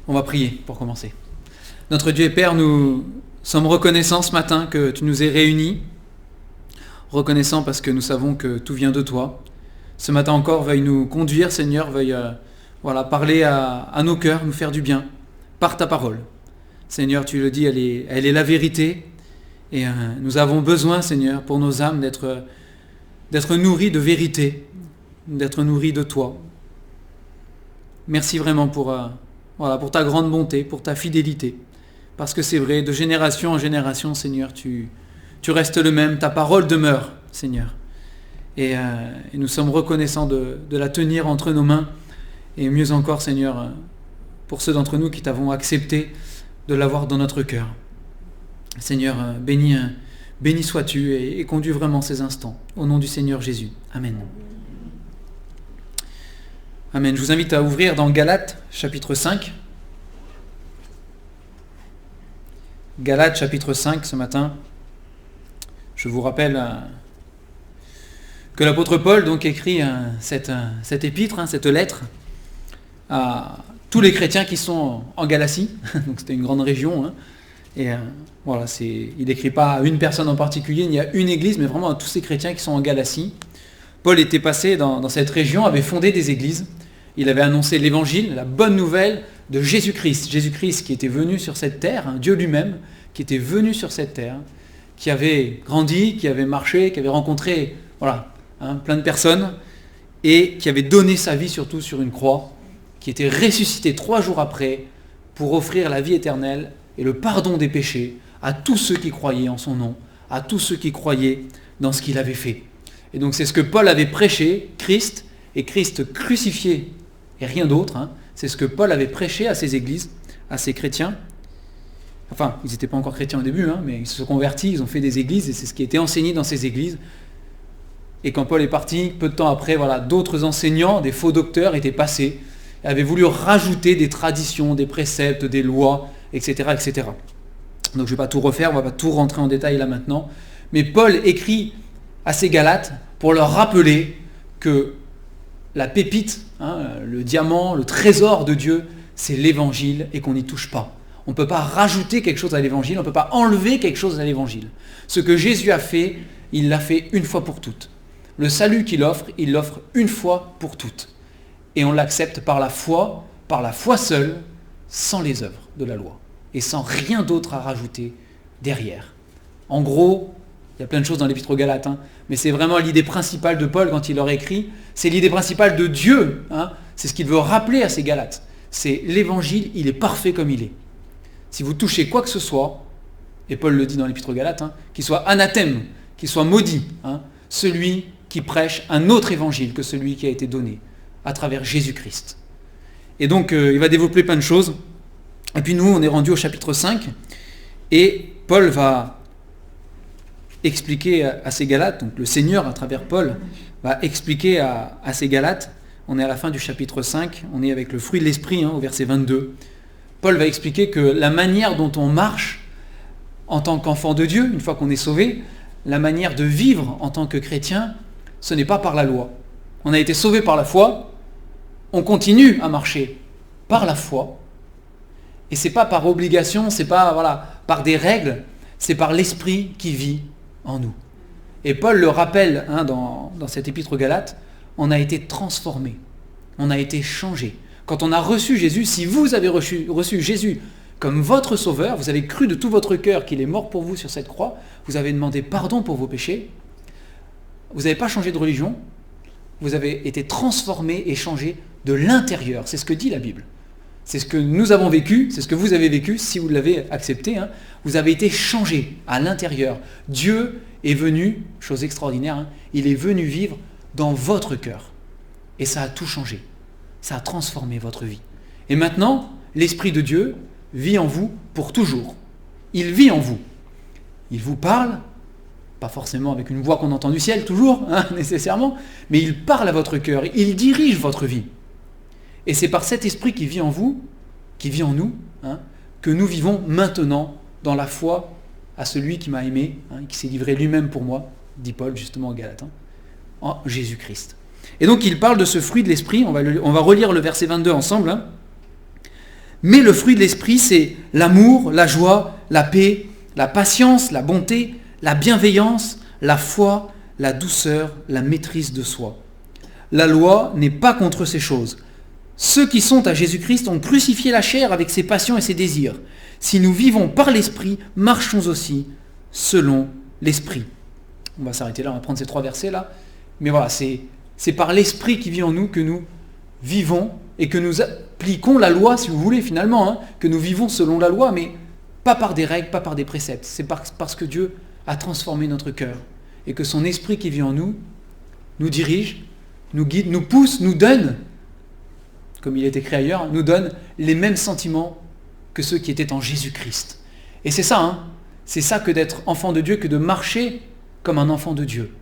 On va prier pour commencer. Notre Dieu et Père, nous sommes reconnaissants ce matin que tu nous aies réunis. Reconnaissants parce que nous savons que tout vient de toi. Ce matin encore, veuille nous conduire, Seigneur, veuille parler à nos cœurs, nous faire du bien par ta parole. Seigneur, tu le dis, elle est la vérité. Et nous avons besoin, Seigneur, pour nos âmes, d'être nourris de vérité, d'être nourris de toi. Merci vraiment pour ta grande bonté, pour ta fidélité. Parce que c'est vrai, de génération en génération, Seigneur, tu restes le même, ta parole demeure, Seigneur. Et nous sommes reconnaissants de la tenir entre nos mains. Et mieux encore, Seigneur, pour ceux d'entre nous qui t'avons accepté de l'avoir dans notre cœur. Seigneur, béni sois-tu et conduis vraiment ces instants. Au nom du Seigneur Jésus. Amen. Amen. Je vous invite à ouvrir dans Galates, chapitre 5. Galates, chapitre 5, ce matin. Je vous rappelle que l'apôtre Paul donc écrit cette épître, cette lettre, à tous les chrétiens qui sont en Galatie. Donc c'était une grande région. Et il n'écrit pas à une personne en particulier, ni à une église, mais vraiment à tous ces chrétiens qui sont en Galatie. Paul était passé dans cette région, avait fondé des églises. Il avait annoncé l'évangile, la bonne nouvelle de Jésus-Christ. Jésus-Christ qui était venu sur cette terre, Dieu lui-même, qui était venu sur cette terre, qui avait grandi, qui avait marché, qui avait rencontré plein de personnes, et qui avait donné sa vie surtout sur une croix, qui était ressuscité 3 jours après pour offrir la vie éternelle et le pardon des péchés à tous ceux qui croyaient en son nom, à tous ceux qui croyaient dans ce qu'il avait fait. Et donc c'est ce que Paul avait prêché, Christ, et Christ crucifié, et rien d'autre. C'est ce que Paul avait prêché à ses églises, à ses chrétiens. Enfin, ils n'étaient pas encore chrétiens au début, mais ils se sont convertis, ils ont fait des églises, et c'est ce qui a été enseigné dans ces églises. Et quand Paul est parti, peu de temps après, d'autres enseignants, des faux docteurs étaient passés, et avaient voulu rajouter des traditions, des préceptes, des lois, etc., etc. Donc je ne vais pas tout refaire, on ne va pas tout rentrer en détail là maintenant. Mais Paul écrit à ces Galates pour leur rappeler que la pépite, le diamant, le trésor de Dieu, c'est l'évangile et qu'on n'y touche pas. On ne peut pas rajouter quelque chose à l'évangile, on ne peut pas enlever quelque chose à l'évangile. Ce que Jésus a fait, il l'a fait une fois pour toutes. Le salut qu'il offre, il l'offre une fois pour toutes. Et on l'accepte par la foi seule, sans les œuvres de la loi, et sans rien d'autre à rajouter derrière. En gros, il y a plein de choses dans l'épître aux Galates, mais c'est vraiment l'idée principale de Paul quand il leur écrit, c'est l'idée principale de Dieu, c'est ce qu'il veut rappeler à ces Galates. C'est l'évangile, il est parfait comme il est. Si vous touchez quoi que ce soit, et Paul le dit dans l'épître aux Galates, qu'il soit anathème, qu'il soit maudit, celui qui prêche un autre évangile que celui qui a été donné à travers Jésus-Christ. Et donc, il va développer plein de choses. Et puis nous, on est rendu au chapitre 5. Et Paul va expliquer à ces Galates, donc le Seigneur, à travers Paul, va expliquer à ces Galates, on est à la fin du chapitre 5, on est avec le fruit de l'esprit, au verset 22. Paul va expliquer que la manière dont on marche en tant qu'enfant de Dieu, une fois qu'on est sauvé, la manière de vivre en tant que chrétien, ce n'est pas par la loi. On a été sauvé par la foi, on continue à marcher par la foi, et c'est pas par obligation, c'est pas par des règles, c'est par l'esprit qui vit en nous. Et Paul le rappelle dans cette épître aux Galates, on a été transformé, on a été changé. Quand on a reçu Jésus, si vous avez reçu Jésus comme votre sauveur, vous avez cru de tout votre cœur qu'il est mort pour vous sur cette croix, vous avez demandé pardon pour vos péchés, vous n'avez pas changé de religion, vous avez été transformé et changé de l'intérieur. C'est ce que dit la Bible. C'est ce que nous avons vécu, c'est ce que vous avez vécu, si vous l'avez accepté. Vous avez été changé à l'intérieur. Dieu est venu, chose extraordinaire, il est venu vivre dans votre cœur. Et ça a tout changé. Ça a transformé votre vie. Et maintenant, l'Esprit de Dieu vit en vous pour toujours. Il vit en vous. Il vous parle, pas forcément avec une voix qu'on entend du ciel, toujours, nécessairement, mais il parle à votre cœur, il dirige votre vie. Et c'est par cet esprit qui vit en vous, qui vit en nous, que nous vivons maintenant dans la foi à celui qui m'a aimé, qui s'est livré lui-même pour moi, dit Paul justement aux Galates, en Jésus-Christ. Et donc il parle de ce fruit de l'esprit, on va relire le verset 22 ensemble. Mais le fruit de l'esprit, c'est l'amour, la joie, la paix, la patience, la bonté, la bienveillance, la foi, la douceur, la maîtrise de soi. La loi n'est pas contre ces choses. Ceux qui sont à Jésus-Christ ont crucifié la chair avec ses passions et ses désirs. Si nous vivons par l'esprit, marchons aussi selon l'esprit. On va s'arrêter là, on va prendre ces 3 versets là. Mais voilà, c'est par l'esprit qui vit en nous que nous vivons et que nous appliquons la loi, si vous voulez, finalement, hein, que nous vivons selon la loi, mais pas par des règles, pas par des préceptes. C'est parce que Dieu a transformé notre cœur et que son esprit qui vit en nous nous dirige, nous guide, nous pousse, nous donne, comme il est écrit ailleurs, nous donne les mêmes sentiments que ceux qui étaient en Jésus-Christ. Et c'est ça, hein, c'est ça que d'être enfant de Dieu, que de marcher comme un enfant de Dieu.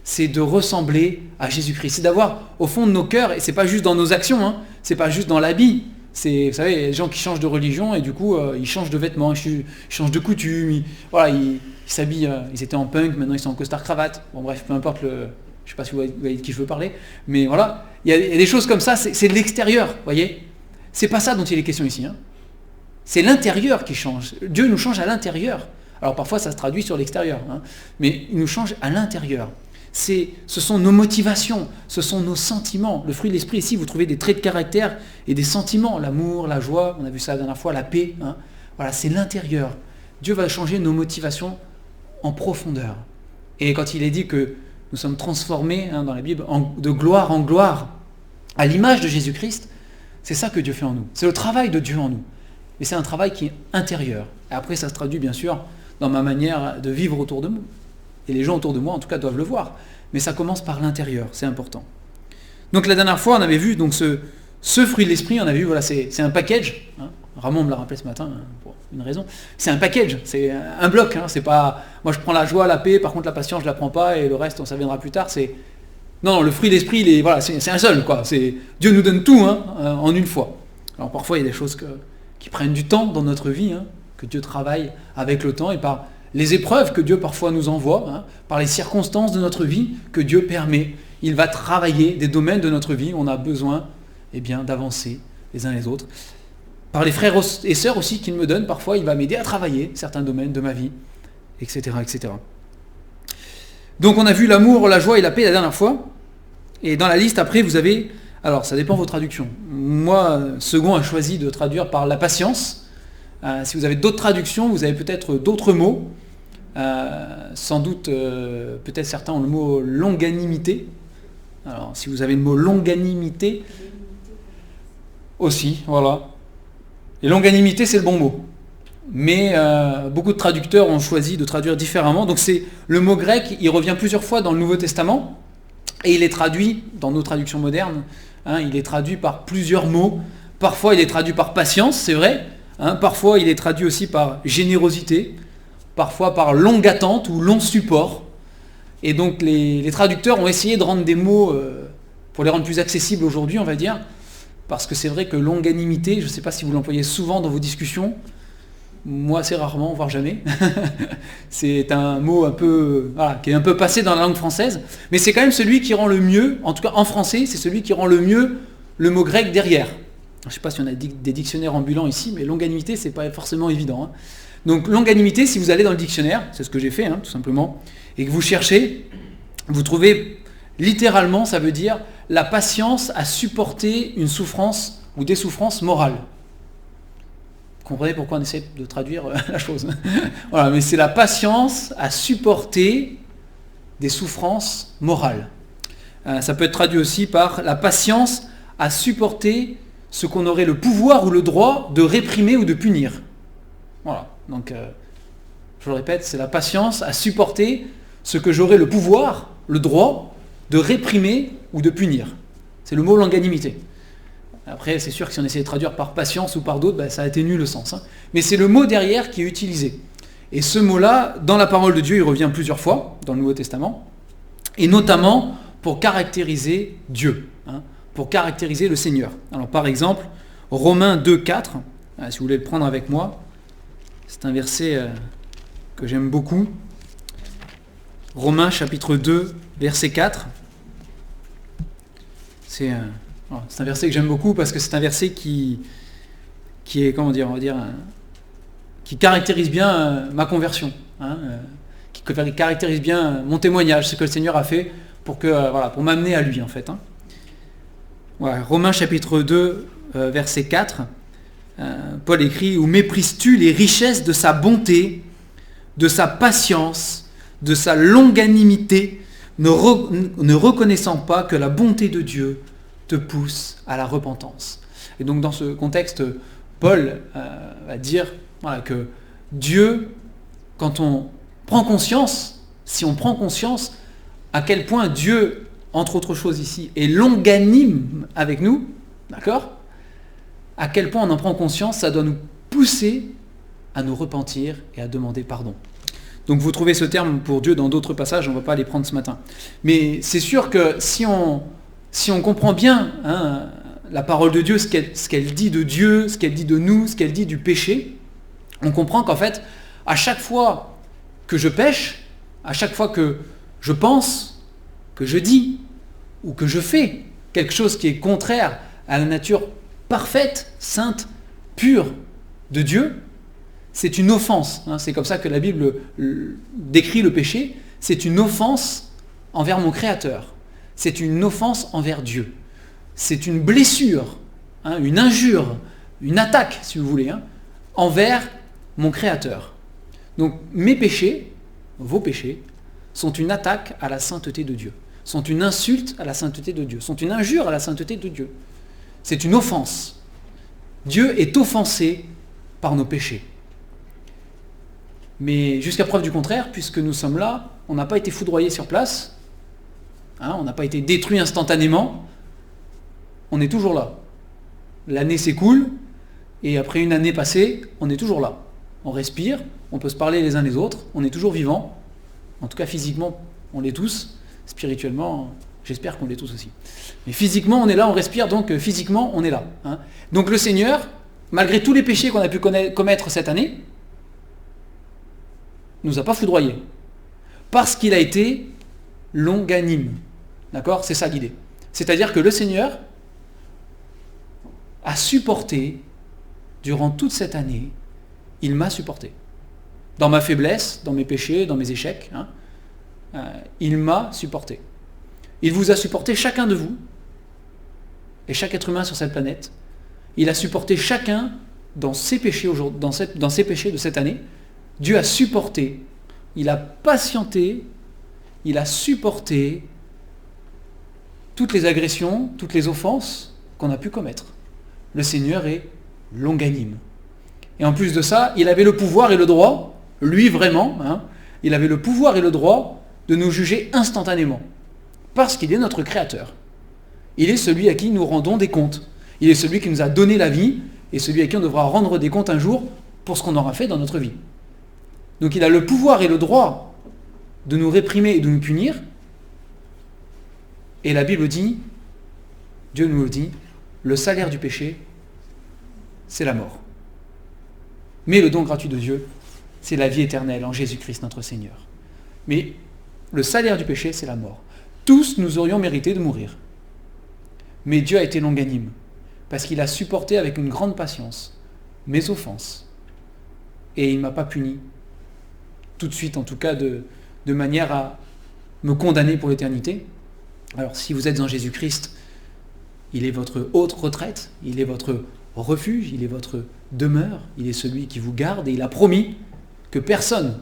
C'est de ressembler à Jésus-Christ. C'est d'avoir au fond de nos cœurs, et c'est pas juste dans nos actions, hein, c'est pas juste dans l'habit. C'est, vous savez, il y a des gens qui changent de religion et du coup, ils changent de vêtements, ils changent de coutume, ils s'habillent, ils étaient en punk, maintenant ils sont en costard-cravate. Bon bref, peu importe le... Je sais pas si vous voyez de qui je veux parler, mais voilà, il y a des choses comme ça, c'est de l'extérieur, vous voyez. C'est pas ça dont il est question ici, hein. C'est l'intérieur qui change. Dieu nous change à l'intérieur. Alors parfois ça se traduit sur l'extérieur, hein, mais il nous change à l'intérieur. Ce sont nos motivations, ce sont nos sentiments. Le fruit de l'esprit ici, vous trouvez des traits de caractère et des sentiments, l'amour, la joie, on a vu ça la dernière fois, la paix. Hein. Voilà, c'est l'intérieur. Dieu va changer nos motivations en profondeur. Et quand il est dit que nous sommes transformés, hein, dans la Bible, de gloire en gloire, à l'image de Jésus-Christ, c'est ça que Dieu fait en nous. C'est le travail de Dieu en nous. Mais c'est un travail qui est intérieur. Et après, ça se traduit bien sûr dans ma manière de vivre autour de moi. Et les gens autour de moi, en tout cas, doivent le voir. Mais ça commence par l'intérieur, c'est important. Donc la dernière fois, on avait vu donc, ce fruit de l'esprit, on avait vu, voilà, c'est un package. Hein. Ramon me l'a rappelé ce matin, hein, pour une raison. C'est un package, c'est un bloc. Hein, c'est pas, moi je prends la joie, la paix, par contre la patience, je la prends pas, et le reste, ça viendra plus tard. Non, le fruit de l'esprit, voilà, c'est un seul, quoi. Dieu nous donne tout, hein, en une fois. Alors parfois, il y a des choses qui prennent du temps dans notre vie, hein, que Dieu travaille avec le temps et par les épreuves que Dieu parfois nous envoie, hein, par les circonstances de notre vie que Dieu permet. Il va travailler des domaines de notre vie où on a besoin d'avancer les uns les autres. Par les frères et sœurs aussi qu'il me donne, parfois il va m'aider à travailler certains domaines de ma vie, etc., etc. Donc on a vu l'amour, la joie et la paix la dernière fois. Et dans la liste après vous avez, alors ça dépend de vos traductions. Moi, Second a choisi de traduire par la patience. Si vous avez d'autres traductions, vous avez peut-être d'autres mots. Sans doute, peut-être certains ont le mot longanimité. Alors, si vous avez le mot longanimité, aussi, voilà. Et longanimité, c'est le bon mot. Mais beaucoup de traducteurs ont choisi de traduire différemment. Donc, c'est le mot grec, il revient plusieurs fois dans le Nouveau Testament, et il est traduit, dans nos traductions modernes, hein, il est traduit par plusieurs mots. Parfois, il est traduit par patience, c'est vrai. Hein, parfois, il est traduit aussi par générosité, parfois par longue attente ou long support. Et donc, les traducteurs ont essayé de rendre des mots, pour les rendre plus accessibles aujourd'hui, on va dire, parce que c'est vrai que longanimité, je ne sais pas si vous l'employez souvent dans vos discussions, moi assez rarement, voire jamais. C'est un mot un peu, voilà, qui est un peu passé dans la langue française, mais c'est quand même celui qui rend le mieux, en tout cas en français, c'est celui qui rend le mieux le mot grec derrière. Je ne sais pas si on a des dictionnaires ambulants ici, mais longanimité, c'est pas forcément évident. Hein. Donc longanimité, si vous allez dans le dictionnaire, c'est ce que j'ai fait, hein, tout simplement, et que vous cherchez, vous trouvez littéralement, ça veut dire la patience à supporter une souffrance ou des souffrances morales. Vous comprenez pourquoi on essaie de traduire la chose. Voilà, mais c'est la patience à supporter des souffrances morales. Ça peut être traduit aussi par la patience à supporter ce qu'on aurait le pouvoir ou le droit de réprimer ou de punir. Voilà, donc je le répète, c'est la patience à supporter ce que j'aurais le pouvoir, le droit de réprimer ou de punir. C'est le mot longanimité. Après, c'est sûr que si on essaie de traduire par patience ou par d'autres, ça atténue le sens. Hein. Mais c'est le mot derrière qui est utilisé. Et ce mot-là, dans la parole de Dieu, il revient plusieurs fois dans le Nouveau Testament, et notamment pour caractériser Dieu, hein, pour caractériser le Seigneur. Alors par exemple, Romains 2, 4, si vous voulez le prendre avec moi, c'est un verset que j'aime beaucoup. Romains chapitre 2, verset 4. C'est un verset que j'aime beaucoup parce que c'est un verset qui qui est, comment dire, on va dire, qui caractérise bien ma conversion, qui caractérise bien mon témoignage, ce que le Seigneur a fait pour m'amener à lui en fait. Voilà, Romains chapitre 2, verset 4, Paul écrit « Où méprises-tu les richesses de sa bonté, de sa patience, de sa longanimité, ne reconnaissant pas que la bonté de Dieu te pousse à la repentance. » Et donc dans ce contexte, Paul va dire que Dieu, quand on prend conscience, si on prend conscience à quel point Dieu, entre autres choses ici, est longanime avec nous, d'accord ? À quel point on en prend conscience, ça doit nous pousser à nous repentir et à demander pardon. Donc vous trouvez ce terme pour Dieu dans d'autres passages, on ne va pas les prendre ce matin. Mais c'est sûr que si on comprend bien la parole de Dieu, ce qu'elle dit de Dieu, ce qu'elle dit de nous, ce qu'elle dit du péché, on comprend qu'en fait, à chaque fois que je pêche, à chaque fois que je pense, que je dis, ou que je fais quelque chose qui est contraire à la nature parfaite, sainte, pure de Dieu, c'est une offense. C'est comme ça que la Bible décrit le péché. C'est une offense envers mon Créateur. C'est une offense envers Dieu. C'est une blessure, une injure, une attaque, si vous voulez, envers mon Créateur. Donc mes péchés, vos péchés, sont une attaque à la sainteté de Dieu, sont une insulte à la sainteté de Dieu, sont une injure à la sainteté de Dieu. C'est une offense. Dieu est offensé par nos péchés. Mais jusqu'à preuve du contraire, puisque nous sommes là, on n'a pas été foudroyés sur place, on n'a pas été détruits instantanément, on est toujours là. L'année s'écoule, et après une année passée, on est toujours là. On respire, on peut se parler les uns les autres, on est toujours vivants. En tout cas, physiquement, on l'est tous. Spirituellement, j'espère qu'on l'est tous aussi. Mais physiquement, on est là, on respire, donc physiquement, on est là. Donc le Seigneur, malgré tous les péchés qu'on a pu commettre cette année, nous a pas foudroyés. Parce qu'il a été longanime. D'accord ? C'est ça l'idée. C'est-à-dire que le Seigneur a supporté, durant toute cette année, il m'a supporté. Dans ma faiblesse, dans mes péchés, dans mes échecs, il m'a supporté. Il vous a supporté chacun de vous, et chaque être humain sur cette planète. Il a supporté chacun dans ses péchés dans ses péchés de cette année. Dieu a supporté, il a patienté, il a supporté toutes les agressions, toutes les offenses qu'on a pu commettre. Le Seigneur est longanime. Et en plus de ça, il avait le pouvoir et le droit, lui vraiment, il avait le pouvoir et le droit de nous juger instantanément. Parce qu'il est notre Créateur. Il est celui à qui nous rendons des comptes. Il est celui qui nous a donné la vie et celui à qui on devra rendre des comptes un jour pour ce qu'on aura fait dans notre vie. Donc il a le pouvoir et le droit de nous réprimer et de nous punir. Et la Bible dit, Dieu nous le dit, le salaire du péché, c'est la mort. Mais le don gratuit de Dieu, c'est la vie éternelle en Jésus-Christ notre Seigneur. Mais le salaire du péché, c'est la mort. Tous nous aurions mérité de mourir. Mais Dieu a été longanime, parce qu'il a supporté avec une grande patience mes offenses. Et il ne m'a pas puni, tout de suite en tout cas, de manière à me condamner pour l'éternité. Alors si vous êtes en Jésus-Christ, il est votre haute retraite, il est votre refuge, il est votre demeure, il est celui qui vous garde, et il a promis que personne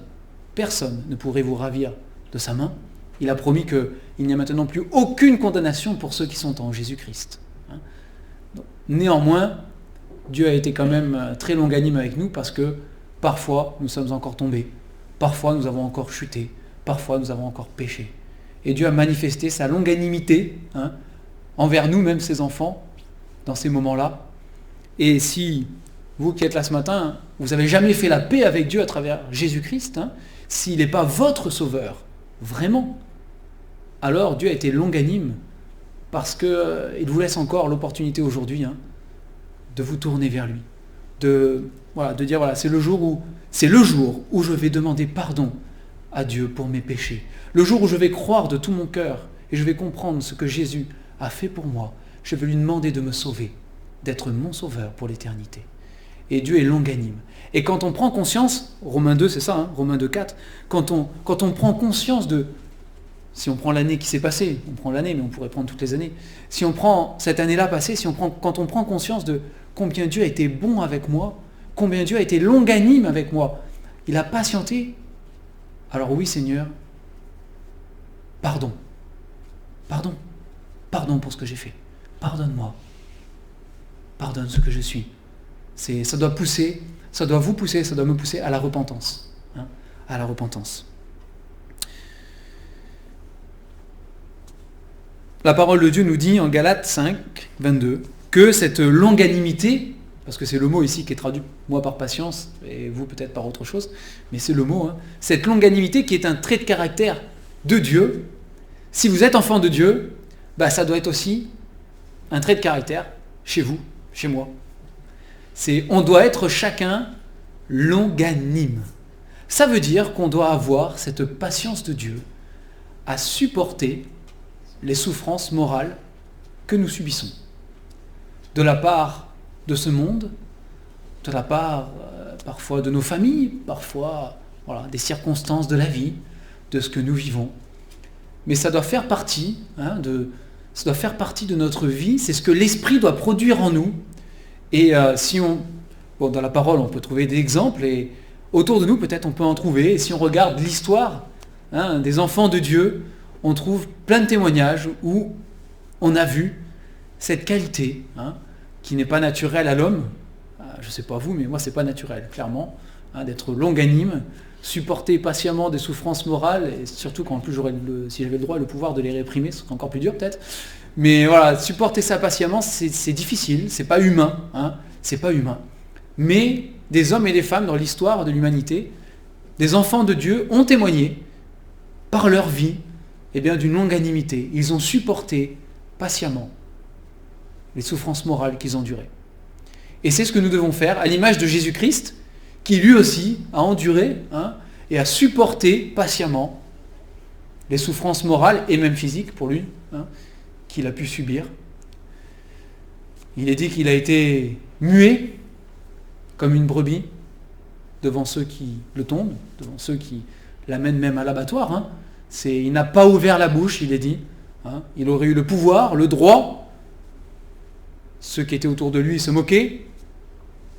ne pourrait vous ravir de sa main. Il a promis qu'il n'y a maintenant plus aucune condamnation pour ceux qui sont en Jésus-Christ. Donc, néanmoins, Dieu a été quand même très longanime avec nous parce que parfois nous sommes encore tombés, parfois nous avons encore chuté, parfois nous avons encore péché. Et Dieu a manifesté sa longanimité envers nous, même ses enfants, dans ces moments-là. Et si vous qui êtes là ce matin, vous n'avez jamais fait la paix avec Dieu à travers Jésus-Christ, s'il n'est pas votre sauveur, vraiment, alors Dieu a été longanime parce qu'il vous laisse encore l'opportunité aujourd'hui de vous tourner vers lui, de dire c'est le jour où je vais demander pardon à Dieu pour mes péchés, le jour où je vais croire de tout mon cœur et je vais comprendre ce que Jésus a fait pour moi. Je vais lui demander de me sauver, d'être mon sauveur pour l'éternité. et Dieu est longanime. Et quand on prend conscience, Romains 2 c'est ça, hein, Romains 2, 4, quand on prend conscience de, si on prend l'année qui s'est passée, on prend l'année mais on pourrait prendre toutes les années, si on prend cette année-là passée, quand on prend conscience de combien Dieu a été bon avec moi, combien Dieu a été longanime avec moi, il a patienté, alors oui Seigneur, pardon pour ce que j'ai fait, pardonne-moi, pardonne ce que je suis. Ça doit pousser, ça doit vous pousser, ça doit me pousser à la repentance. Hein, à la repentance. La parole de Dieu nous dit en Galates 5, 22, que cette longanimité, parce que c'est le mot ici qui est traduit, moi par patience, et vous peut-être par autre chose, mais c'est le mot, hein, cette longanimité qui est un trait de caractère de Dieu, si vous êtes enfant de Dieu, ça doit être aussi un trait de caractère chez vous, chez moi. On doit être chacun longanime. Ça veut dire qu'on doit avoir cette patience de Dieu à supporter les souffrances morales que nous subissons. De la part de ce monde, de la part parfois de nos familles, parfois des circonstances de la vie, de ce que nous vivons. Mais ça doit faire partie, ça doit faire partie de notre vie, c'est ce que l'Esprit doit produire en nous. Et dans la parole, on peut trouver des exemples, et autour de nous, peut-être, on peut en trouver. Et si on regarde l'histoire des enfants de Dieu, on trouve plein de témoignages où on a vu cette qualité qui n'est pas naturelle à l'homme. Je ne sais pas vous, mais moi, c'est pas naturel, clairement, d'être longanime, supporter patiemment des souffrances morales, et surtout quand en plus si j'avais le droit et le pouvoir de les réprimer, ce serait encore plus dur peut-être. Mais voilà, supporter ça patiemment, c'est difficile, c'est pas humain, c'est pas humain. Mais des hommes et des femmes dans l'histoire de l'humanité, des enfants de Dieu ont témoigné par leur vie, d'une longanimité. Ils ont supporté patiemment les souffrances morales qu'ils enduraient. Et c'est ce que nous devons faire à l'image de Jésus-Christ, qui lui aussi a enduré et a supporté patiemment les souffrances morales et même physiques pour lui, qu'il a pu subir. Il est dit qu'il a été muet comme une brebis devant ceux qui le tondent, devant ceux qui l'amènent même à l'abattoir. Il n'a pas ouvert la bouche, il est dit. Il aurait eu le pouvoir, le droit. Ceux qui étaient autour de lui se moquaient.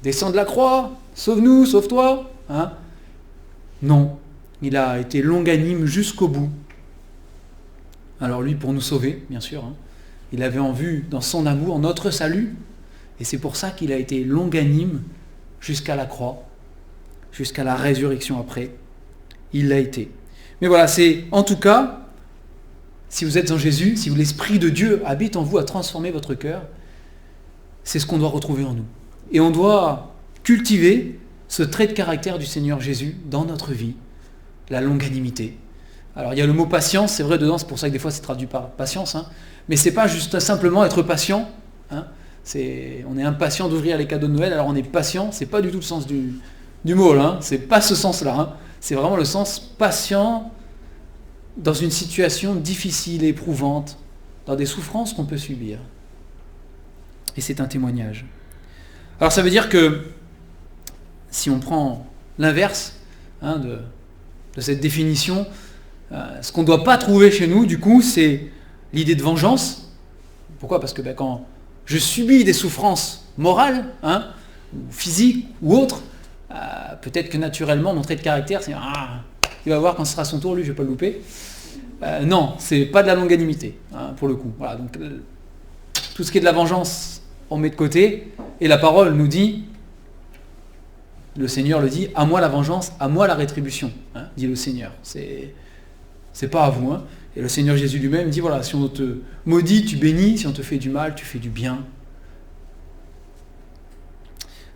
Descends de la croix, sauve-nous, sauve-toi. Non, il a été longanime jusqu'au bout. Alors lui, pour nous sauver, bien sûr, il avait en vue, dans son amour, notre salut. Et c'est pour ça qu'il a été longanime jusqu'à la croix, jusqu'à la résurrection après. Il l'a été. Mais voilà, c'est en tout cas, si vous êtes en Jésus, si l'Esprit de Dieu habite en vous à transformer votre cœur, c'est ce qu'on doit retrouver en nous. Et on doit cultiver ce trait de caractère du Seigneur Jésus dans notre vie, la longanimité. Alors il y a le mot patience, c'est vrai dedans, c'est pour ça que des fois c'est traduit par patience, mais c'est pas juste simplement être patient, on est impatient d'ouvrir les cadeaux de Noël, alors on est patient, c'est pas du tout le sens du mot là, c'est pas ce sens-là, c'est vraiment le sens patient dans une situation difficile, éprouvante, dans des souffrances qu'on peut subir. Et c'est un témoignage. Alors ça veut dire que si on prend l'inverse de cette définition, ce qu'on ne doit pas trouver chez nous, du coup, c'est l'idée de vengeance. Pourquoi ? Parce que quand je subis des souffrances morales, ou physiques ou autres, peut-être que naturellement, mon trait de caractère, c'est il va voir quand ce sera son tour, lui, je ne vais pas le louper. Non, c'est pas de la longanimité, pour le coup. Voilà, donc tout ce qui est de la vengeance, on met de côté, et la parole nous dit, le Seigneur le dit, à moi la vengeance, à moi la rétribution, dit le Seigneur. C'est pas à vous. Et le Seigneur Jésus lui-même dit, voilà, si on te maudit, tu bénis, si on te fait du mal, tu fais du bien.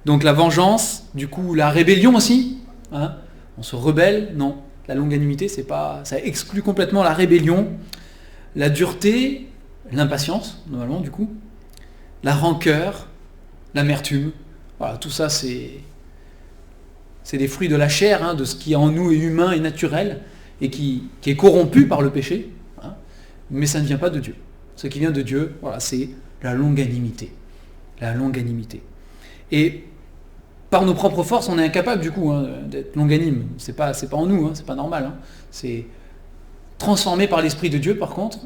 Donc la vengeance, du coup, la rébellion aussi, on se rebelle, non. La longanimité, ça exclut complètement la rébellion, la dureté, l'impatience, normalement, du coup, la rancœur, l'amertume. Voilà, tout ça, c'est des fruits de la chair, de ce qui en nous est humain et naturel, et qui est corrompu par le péché, mais ça ne vient pas de Dieu. Ce qui vient de Dieu, voilà, c'est la longanimité. La longanimité. Et par nos propres forces, on est incapable du coup d'être longanime. C'est pas en nous, c'est pas normal. C'est transformé par l'Esprit de Dieu, par contre,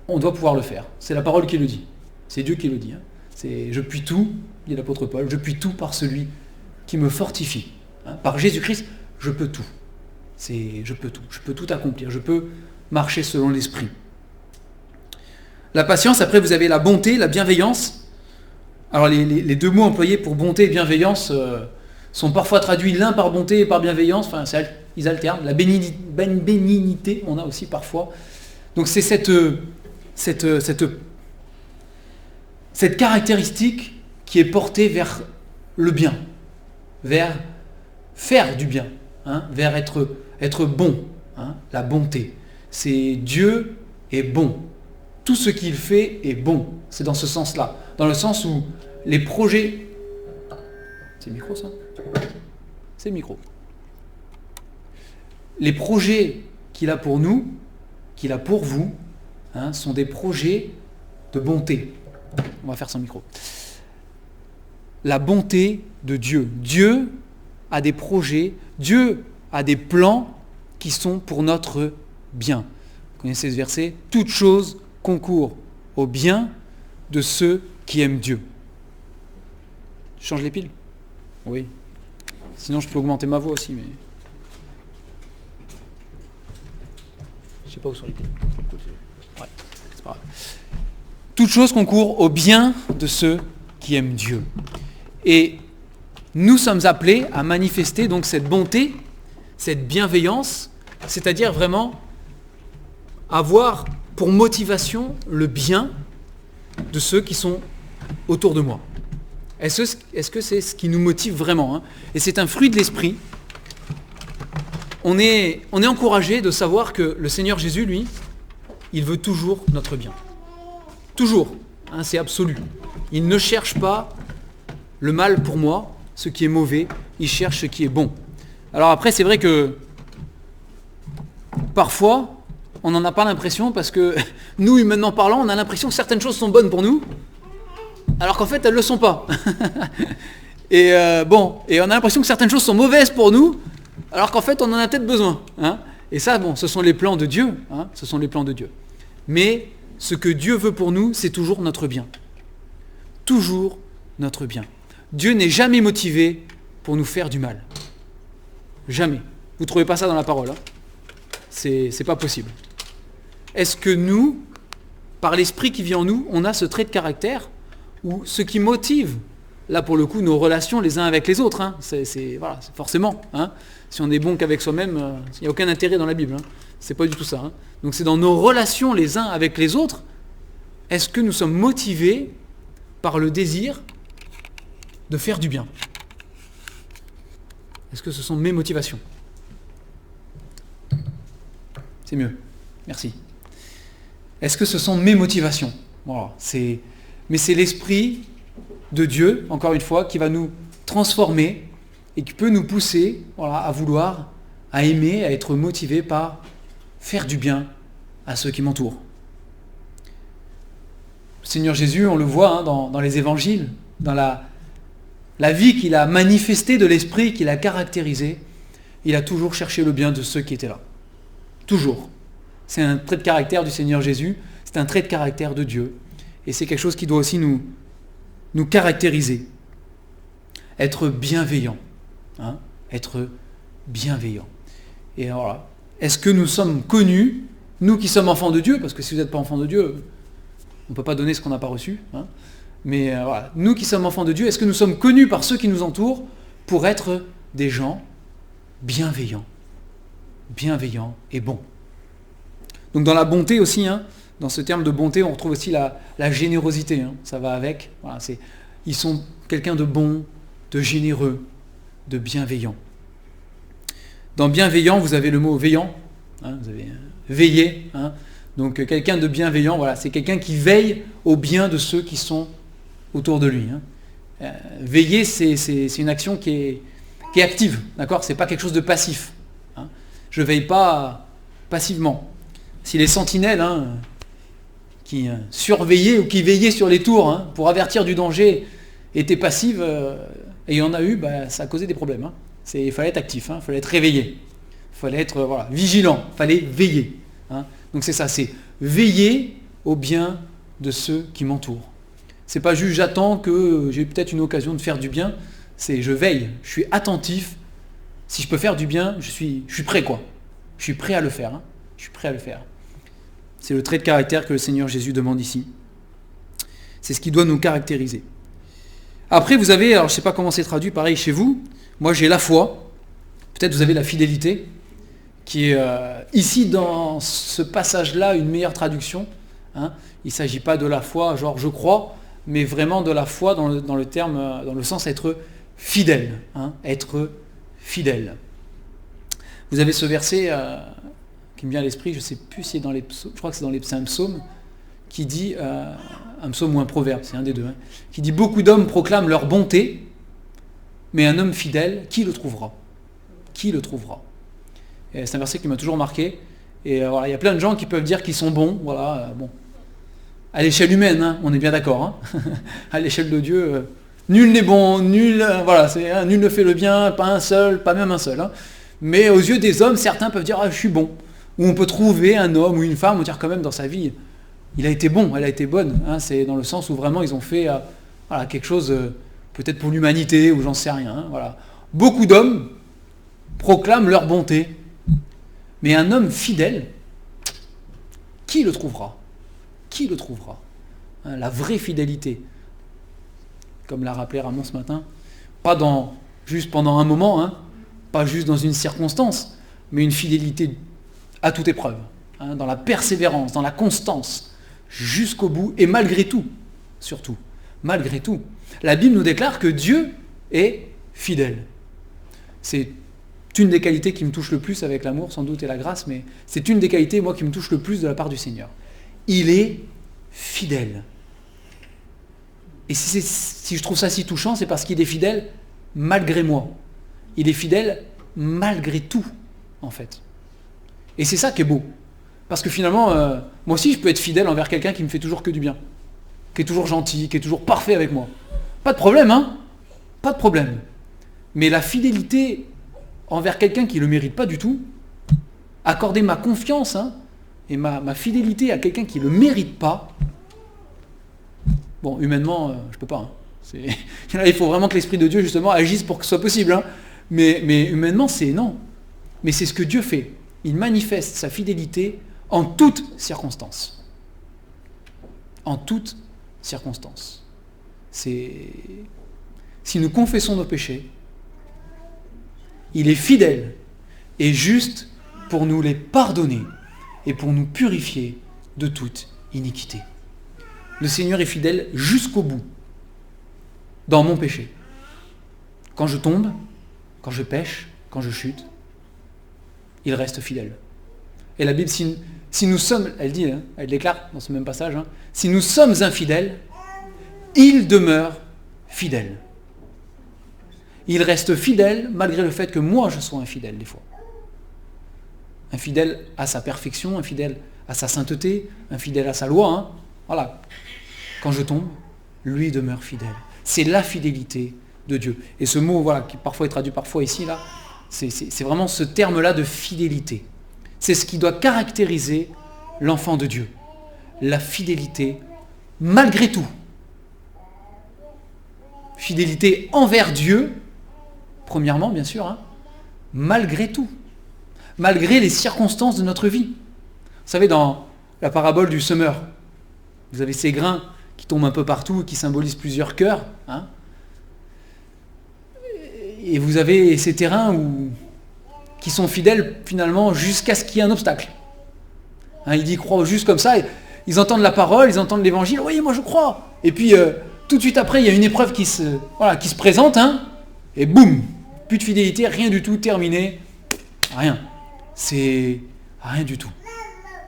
on doit pouvoir le faire. C'est la parole qui le dit. C'est Dieu qui le dit. C'est je puis tout, dit l'apôtre Paul, je puis tout par celui qui me fortifie. Par Jésus-Christ, je peux tout. Je peux tout accomplir, je peux marcher selon l'Esprit. La patience, après vous avez la bonté, la bienveillance. Alors les deux mots employés pour bonté et bienveillance sont parfois traduits l'un par bonté et par bienveillance, enfin ils alternent. La bénignité, on a aussi parfois. Donc c'est cette caractéristique qui est portée vers le bien, vers faire du bien, vers être bon, la bonté. C'est Dieu est bon. Tout ce qu'il fait est bon. C'est dans ce sens-là. Dans le sens où les projets... C'est le micro ça ? C'est le micro. Les projets qu'il a pour nous, qu'il a pour vous, sont des projets de bonté. On va faire sans micro. La bonté de Dieu. Dieu a des projets, Dieu a des plans qui sont pour notre bien. Vous connaissez ce verset ? Toute chose concourt au bien de ceux qui aiment Dieu. Je change les piles ? Oui. Sinon, je peux augmenter ma voix aussi, mais... Je sais pas où sont les piles. Ouais, c'est pas grave. Toute chose concourt au bien de ceux qui aiment Dieu. Et nous sommes appelés à manifester donc cette bonté, cette bienveillance, c'est-à-dire vraiment avoir pour motivation le bien de ceux qui sont autour de moi. Est-ce que c'est ce qui nous motive vraiment ? Et c'est un fruit de l'esprit. On est encouragé de savoir que le Seigneur Jésus, lui, il veut toujours notre bien. Toujours. C'est absolu. Il ne cherche pas le mal pour moi, ce qui est mauvais. Il cherche ce qui est bon. Alors après, c'est vrai que parfois, on n'en a pas l'impression parce que nous, humainement parlant, on a l'impression que certaines choses sont bonnes pour nous, alors qu'en fait, elles ne le sont pas. Et on a l'impression que certaines choses sont mauvaises pour nous, alors qu'en fait, on en a peut-être besoin. Et ça, ce sont les plans de Dieu. Ce sont les plans de Dieu. Mais ce que Dieu veut pour nous, c'est toujours notre bien. Toujours notre bien. Dieu n'est jamais motivé pour nous faire du mal. Jamais. Vous ne trouvez pas ça dans la parole. C'est pas possible. Est-ce que nous, par l'esprit qui vit en nous, on a ce trait de caractère où ce qui motive, là pour le coup, nos relations les uns avec les autres, c'est forcément. Si on est bon qu'avec soi-même, il n'y a aucun intérêt dans la Bible. C'est pas du tout ça. Donc c'est dans nos relations les uns avec les autres, est-ce que nous sommes motivés par le désir de faire du bien ? Est-ce que ce sont mes motivations ? C'est mieux. Merci. Est-ce que ce sont mes motivations ? Voilà, mais c'est l'Esprit de Dieu, encore une fois, qui va nous transformer et qui peut nous pousser à vouloir, à aimer, à être motivé par faire du bien à ceux qui m'entourent. Le Seigneur Jésus, on le voit dans les évangiles, dans la vie qu'il a manifestée de l'Esprit, qu'il a caractérisée, il a toujours cherché le bien de ceux qui étaient là. Toujours. C'est un trait de caractère du Seigneur Jésus, c'est un trait de caractère de Dieu. Et c'est quelque chose qui doit aussi nous caractériser. Être bienveillant. Être bienveillant. Et voilà. Est-ce que nous sommes connus, nous qui sommes enfants de Dieu, parce que si vous n'êtes pas enfants de Dieu, on ne peut pas donner ce qu'on n'a pas reçu. Mais voilà, nous qui sommes enfants de Dieu, est-ce que nous sommes connus par ceux qui nous entourent pour être des gens bienveillants et bons. Donc dans la bonté aussi, dans ce terme de bonté, on retrouve aussi la générosité. Ça va avec. Voilà, ils sont quelqu'un de bon, de généreux, de bienveillant. Dans bienveillant, vous avez le mot veillant. Vous avez veiller. Donc quelqu'un de bienveillant, voilà, c'est quelqu'un qui veille au bien de ceux qui sont autour de lui. Veiller, c'est une action qui est active, d'accord ? C'est pas quelque chose de passif. Je veille pas passivement. Si les sentinelles qui surveillaient ou qui veillaient sur les tours pour avertir du danger était passive, et il y en a eu, ça a causé des problèmes. Hein. Il fallait être actif, il fallait être réveillé, il fallait être vigilant, il fallait veiller. Hein. Donc c'est ça, c'est veiller au bien de ceux qui m'entourent. C'est pas juste j'attends que j'ai peut-être une occasion de faire du bien, c'est je veille, je suis attentif. Si je peux faire du bien, je suis prêt quoi. Je suis prêt à le faire. Hein. Je suis prêt à le faire. C'est le trait de caractère que le Seigneur Jésus demande ici. C'est ce qui doit nous caractériser. Après, vous avez, alors je ne sais pas comment c'est traduit, pareil chez vous, moi j'ai la foi, peut-être vous avez la fidélité, qui est ici dans ce passage-là une meilleure traduction. Hein. Il ne s'agit pas de la foi, genre je crois, mais vraiment de la foi dans le terme, dans le sens être fidèle. Hein, être fidèle. Vous avez ce verset qui me vient à l'esprit, je ne sais plus si c'est dans les psaumes, je crois que c'est dans les psaumes, qui dit, un psaume ou un proverbe, c'est un des deux, hein, qui dit « Beaucoup d'hommes proclament leur bonté, mais un homme fidèle, qui le trouvera ?» Qui le trouvera ? Et c'est un verset qui m'a toujours marqué. Et il y a plein de gens qui peuvent dire qu'ils sont bons, bon. À l'échelle humaine, hein, on est bien d'accord. Hein. À l'échelle de Dieu, nul n'est bon, nul ne fait le bien, pas un seul, pas même un seul. Hein. Mais aux yeux des hommes, certains peuvent dire « Ah, je suis bon ». Ou on peut trouver un homme ou une femme, on dire quand même dans sa vie, il a été bon, elle a été bonne. Hein. C'est dans le sens où vraiment ils ont fait quelque chose, peut-être pour l'humanité, ou j'en sais rien. Hein, voilà. Beaucoup d'hommes proclament leur bonté. Mais un homme fidèle, qui le trouvera ? Qui le trouvera ? Hein, la vraie fidélité, comme l'a rappelé Ramon ce matin, pas juste pendant un moment, hein, pas juste dans une circonstance, mais une fidélité à toute épreuve, hein, dans la persévérance, dans la constance, jusqu'au bout, et malgré tout, surtout, malgré tout. La Bible nous déclare que Dieu est fidèle. C'est une des qualités qui me touche le plus avec l'amour, sans doute, et la grâce, mais c'est une des qualités, moi, qui me touche le plus de la part du Seigneur. Il est fidèle. Et si je trouve ça si touchant, c'est parce qu'il est fidèle malgré moi. Il est fidèle malgré tout, en fait. Et c'est ça qui est beau. Parce que finalement, moi aussi, je peux être fidèle envers quelqu'un qui me fait toujours que du bien, qui est toujours gentil, qui est toujours parfait avec moi. Pas de problème, hein ? Pas de problème. Mais la fidélité envers quelqu'un qui ne le mérite pas du tout, accorder ma confiance et ma fidélité à quelqu'un qui ne le mérite pas, bon, humainement, je ne peux pas. Hein. Il faut vraiment que l'Esprit de Dieu, justement, agisse pour que ce soit possible. Hein. Mais humainement, c'est non. Mais c'est ce que Dieu fait. Il manifeste sa fidélité en toutes circonstances. En toutes circonstances. Si nous confessons nos péchés, il est fidèle et juste pour nous les pardonner et pour nous purifier de toute iniquité. Le Seigneur est fidèle jusqu'au bout dans mon péché. Quand je tombe, quand je pêche, quand je chute, il reste fidèle. Et la Bible, si nous sommes, elle dit, hein, elle déclare dans ce même passage, hein, si nous sommes infidèles, il demeure fidèle. Il reste fidèle malgré le fait que moi je sois infidèle des fois. Infidèle à sa perfection, infidèle à sa sainteté, infidèle à sa loi. Hein. Voilà. Quand je tombe, lui demeure fidèle. C'est la fidélité de Dieu. Et ce mot, voilà, qui parfois est traduit parfois ici, là, c'est vraiment ce terme-là de fidélité. C'est ce qui doit caractériser l'enfant de Dieu. La fidélité malgré tout. Fidélité envers Dieu, premièrement, bien sûr, hein, malgré tout. Malgré les circonstances de notre vie. Vous savez, dans la parabole du semeur, vous avez ces grains qui tombent un peu partout et qui symbolisent plusieurs cœurs. Hein, et vous avez ces terrains qui sont fidèles finalement jusqu'à ce qu'il y ait un obstacle. Hein, ils y croient juste comme ça, ils entendent la parole, ils entendent l'évangile, oui, moi je crois. Et puis tout de suite après, il y a une épreuve qui se présente, hein, et boum, plus de fidélité, rien du tout, terminé, rien. C'est rien du tout.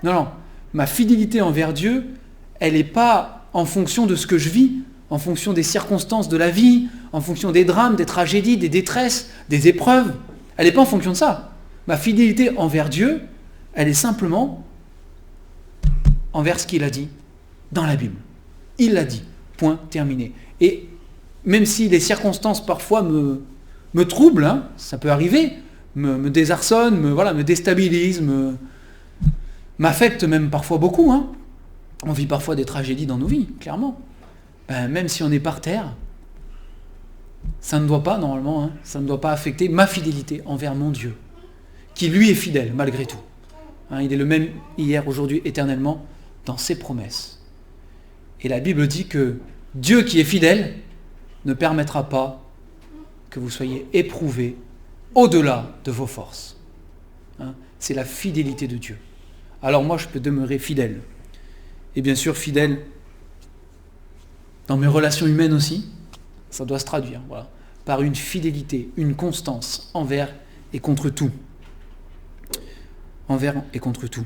Non, ma fidélité envers Dieu, elle n'est pas en fonction de ce que je vis, en fonction des circonstances de la vie, en fonction des drames, des tragédies, des détresses, des épreuves. Elle n'est pas en fonction de ça. Ma fidélité envers Dieu, elle est simplement envers ce qu'il a dit dans la Bible. Il l'a dit. Point terminé. Et même si les circonstances parfois me troublent, hein, ça peut arriver, me désarçonnent, me déstabilisent, m'affectent même parfois beaucoup. Hein. On vit parfois des tragédies dans nos vies, clairement. Même si on est par terre, ça ne doit pas, normalement, hein, ça ne doit pas affecter ma fidélité envers mon Dieu, qui lui est fidèle, malgré tout. Hein, il est le même hier, aujourd'hui, éternellement, dans ses promesses. Et la Bible dit que Dieu qui est fidèle ne permettra pas que vous soyez éprouvés au-delà de vos forces. Hein, c'est la fidélité de Dieu. Alors moi, je peux demeurer fidèle. Et bien sûr, fidèle dans mes relations humaines aussi, ça doit se traduire, voilà, par une fidélité, une constance envers et contre tout. Envers et contre tout.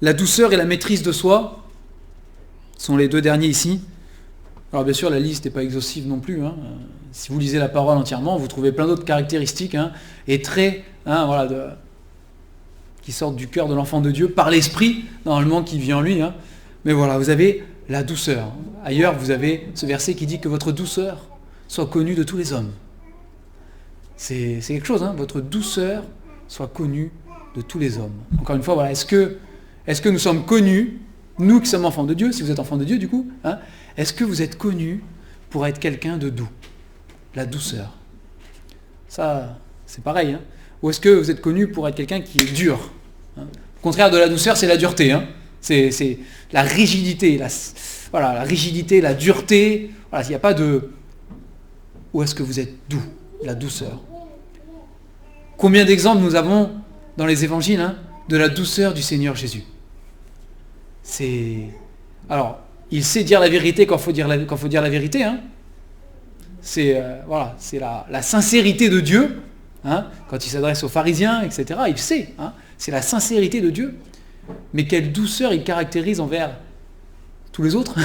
La douceur et la maîtrise de soi sont les deux derniers ici. Alors bien sûr, la liste n'est pas exhaustive non plus. Hein. Si vous lisez la parole entièrement, vous trouvez plein d'autres caractéristiques et traits qui sortent du cœur de l'enfant de Dieu par l'esprit, normalement, qui vit en lui. Hein. Mais voilà, vous avez la douceur. Ailleurs, vous avez ce verset qui dit que votre douceur soit connue de tous les hommes. C'est quelque chose, hein, votre douceur soit connue de tous les hommes. Encore une fois, voilà, est-ce que nous sommes connus, nous qui sommes enfants de Dieu, si vous êtes enfants de Dieu du coup, hein, est-ce que vous êtes connus pour être quelqu'un de doux? La douceur. Ça, c'est pareil. Hein. Ou est-ce que vous êtes connus pour être quelqu'un qui est dur? Hein. Le contraire de la douceur, c'est la dureté. Hein. C'est la rigidité, la rigidité, la dureté. Voilà, il n'y a pas de... Ou est-ce que vous êtes doux? La douceur. Combien d'exemples nous avons dans les évangiles de la douceur du Seigneur Jésus? Alors, il sait dire la vérité quand il faut dire la vérité. Hein. C'est la sincérité de Dieu. Hein, quand il s'adresse aux pharisiens, etc., il sait. Hein, c'est la sincérité de Dieu. Mais quelle douceur il caractérise envers tous les autres.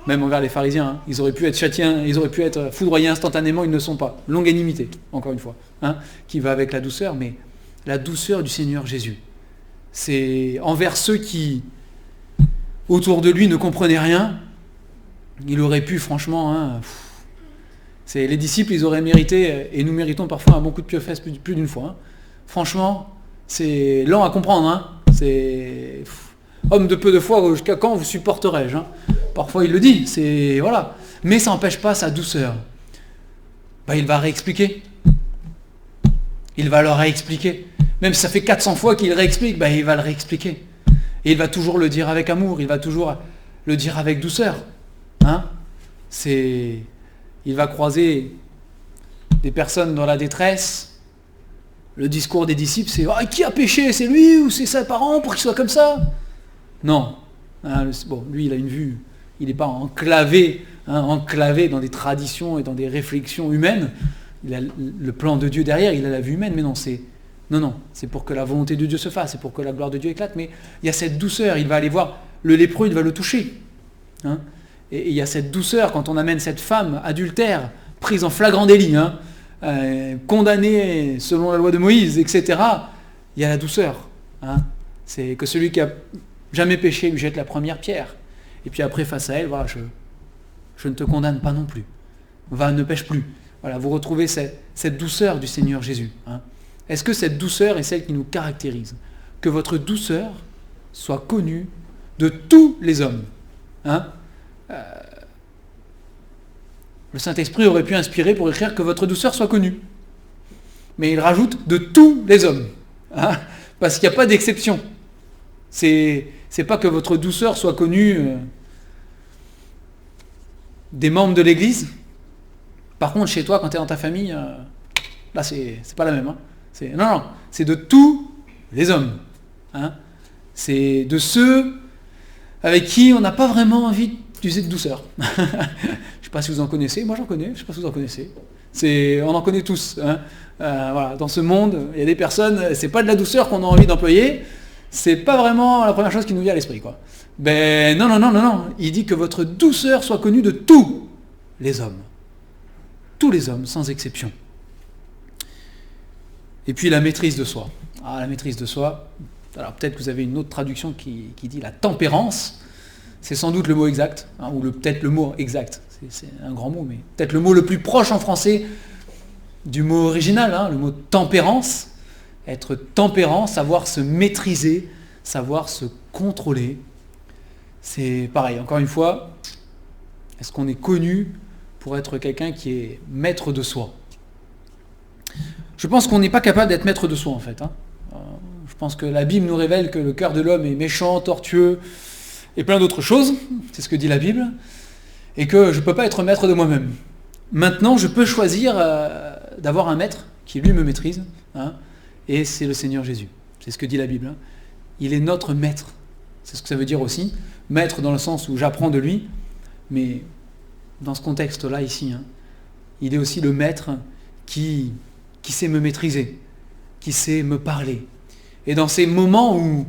Même envers les pharisiens. Hein. Ils auraient pu être châtiens, ils auraient pu être foudroyés instantanément, ils ne sont pas. Longanimité, encore une fois, qui va avec la douceur, mais la douceur du Seigneur Jésus. C'est envers ceux qui, autour de lui, ne comprenaient rien. Il aurait pu, franchement, les disciples, ils auraient mérité, et nous méritons parfois un bon coup de pied aux fesses plus d'une fois. Hein. Franchement, c'est lent à comprendre. Hein. C'est homme de peu de foi, jusqu'à quand vous supporterai-je? Hein. Parfois il le dit, voilà. Mais ça n'empêche pas sa douceur. Il va réexpliquer. Il va leur réexpliquer. Même si ça fait 400 fois qu'il réexplique, il va le réexpliquer. Et il va toujours le dire avec amour, il va toujours le dire avec douceur. Hein? Il va croiser des personnes dans la détresse. Le discours des disciples, c'est « Qui a péché? C'est lui ou c'est ses parents pour qu'il soit comme ça ?» Non. Lui, il a une vue. Il n'est pas enclavé dans des traditions et dans des réflexions humaines. Il a le plan de Dieu derrière, il a la vue humaine, mais non, c'est pour que la volonté de Dieu se fasse, c'est pour que la gloire de Dieu éclate, mais il y a cette douceur, il va aller voir le lépreux, il va le toucher. Hein, et il y a cette douceur quand on amène cette femme adultère, prise en flagrant délit, condamnée selon la loi de Moïse, etc. Il y a la douceur. Hein, c'est que celui qui a jamais péché lui jette la première pierre. Et puis après, face à elle, voilà, je ne te condamne pas non plus. Ne pêche plus. Voilà, vous retrouvez cette douceur du Seigneur Jésus. Hein. Est-ce que cette douceur est celle qui nous caractérise? Que votre douceur soit connue de tous les hommes. Hein. Le Saint-Esprit aurait pu inspirer pour écrire que votre douceur soit connue. Mais il rajoute de tous les hommes. Hein, parce qu'il n'y a pas d'exception. C'est pas que votre douceur soit connue des membres de l'Église. Par contre, chez toi, quand tu es dans ta famille, là, c'est pas la même. Hein. Non, c'est de tous les hommes. Hein. C'est de ceux avec qui on n'a pas vraiment envie d'user de douceur. Je ne sais pas si vous en connaissez, moi j'en connais, je ne sais pas si vous en connaissez. On en connaît tous. Hein. Voilà, dans ce monde, il y a des personnes, c'est pas de la douceur qu'on a envie d'employer, c'est pas vraiment la première chose qui nous vient à l'esprit, quoi. Non. Il dit que votre douceur soit connue de tous les hommes. Tous les hommes, sans exception. Et puis la maîtrise de soi. La maîtrise de soi, alors peut-être que vous avez une autre traduction qui dit la tempérance. c'est sans doute le mot exact, hein, ou peut-être le mot exact, c'est un grand mot, mais peut-être le mot le plus proche en français du mot original, hein, le mot tempérance. Être tempérant, savoir se maîtriser, savoir se contrôler. C'est pareil, encore une fois, est-ce qu'on est connu pour être quelqu'un qui est maître de soi? Je pense qu'on n'est pas capable d'être maître de soi en fait. Hein. Je pense que la Bible nous révèle que le cœur de l'homme est méchant, tortueux et plein d'autres choses. C'est ce que dit la Bible. Et que je ne peux pas être maître de moi-même. Maintenant, je peux choisir d'avoir un maître qui lui me maîtrise. Hein, et c'est le Seigneur Jésus. C'est ce que dit la Bible. Hein. Il est notre maître. C'est ce que ça veut dire aussi. Maître dans le sens où j'apprends de lui. Mais dans ce contexte-là, ici, hein, il est aussi le maître qui sait me maîtriser, qui sait me parler. Et dans ces moments où